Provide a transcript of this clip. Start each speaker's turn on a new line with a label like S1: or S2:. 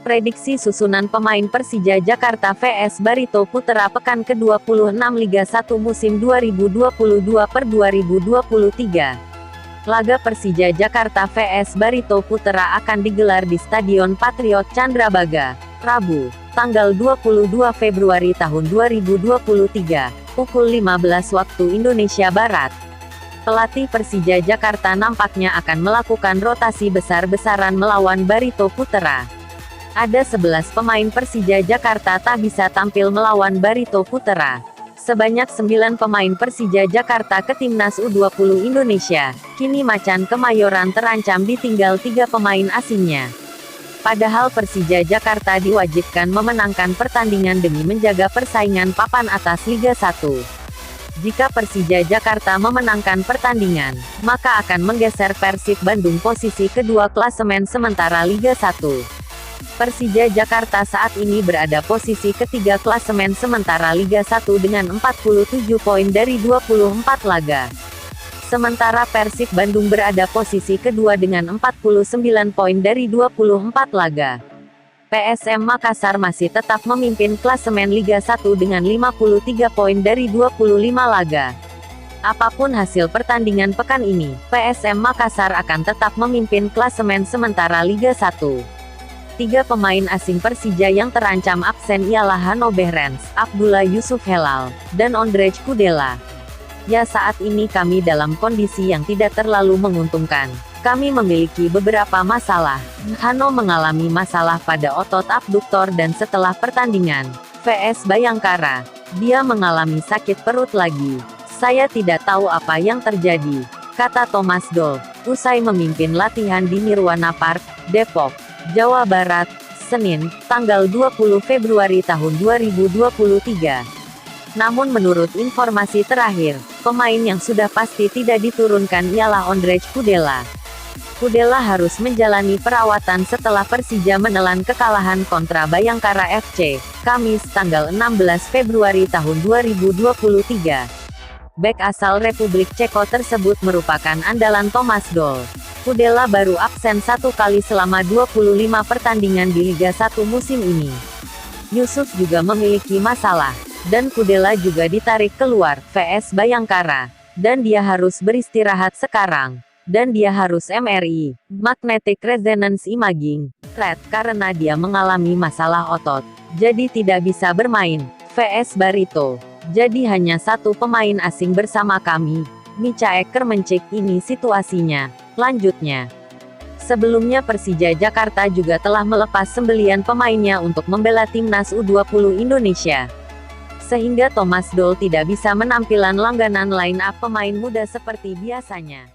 S1: Prediksi susunan pemain Persija Jakarta vs Barito Putra pekan ke-26 Liga 1 musim 2022/2023. Laga Persija Jakarta vs Barito Putra akan digelar di Stadion Patriot Candrabaga, Rabu, tanggal 22 Februari tahun 2023, pukul 15 waktu Indonesia Barat. Pelatih Persija Jakarta nampaknya akan melakukan rotasi besar-besaran melawan Barito Putra. Ada 11 pemain Persija Jakarta tak bisa tampil melawan Barito Putra. Sebanyak 9 pemain Persija Jakarta ke Timnas U20 Indonesia, kini Macan Kemayoran terancam ditinggal 3 pemain asingnya. Padahal Persija Jakarta diwajibkan memenangkan pertandingan demi menjaga persaingan papan atas Liga 1. Jika Persija Jakarta memenangkan pertandingan, maka akan menggeser Persib Bandung posisi kedua klasemen sementara Liga 1. Persija Jakarta saat ini berada posisi ketiga klasemen sementara Liga 1 dengan 47 poin dari 24 laga. Sementara Persib Bandung berada posisi kedua dengan 49 poin dari 24 laga. PSM Makassar masih tetap memimpin klasemen Liga 1 dengan 53 poin dari 25 laga. Apapun hasil pertandingan pekan ini, PSM Makassar akan tetap memimpin klasemen sementara Liga 1. 3 pemain asing Persija yang terancam absen ialah Hanno Behrens, Abdullah Yusuf Helal, dan Ondrej Kudela. Ya, saat ini kami dalam kondisi yang tidak terlalu menguntungkan. Kami memiliki beberapa masalah. Hanno mengalami masalah pada otot abduktor dan setelah pertandingan vs Bayangkara, dia mengalami sakit perut lagi. Saya tidak tahu apa yang terjadi, kata Thomas Doll, usai memimpin latihan di Nirwana Park, Depok, Jawa Barat, Senin, tanggal 20 Februari tahun 2023. Namun menurut informasi terakhir, pemain yang sudah pasti tidak diturunkan ialah Ondrej Kudela. Kudela harus menjalani perawatan setelah Persija menelan kekalahan kontra Bayangkara FC, Kamis tanggal 16 Februari tahun 2023. Bek asal Republik Ceko tersebut merupakan andalan Thomas Doll. Kudela baru absen 1 kali selama 25 pertandingan di Liga 1 musim ini. Yusuf juga memiliki masalah, dan Kudela juga ditarik keluar vs Bayangkara, dan dia harus beristirahat sekarang, dan dia harus MRI, Magnetic Resonance Imaging, (RET) karena dia mengalami masalah otot, jadi tidak bisa bermain vs Barito. Jadi hanya 1 pemain asing bersama kami, Michael Kermencik. Ini situasinya. Lanjutnya, sebelumnya Persija Jakarta juga telah melepas 9 pemainnya untuk membela Timnas U20 Indonesia. Sehingga Thomas Doll tidak bisa menampilan langganan line up pemain muda seperti biasanya.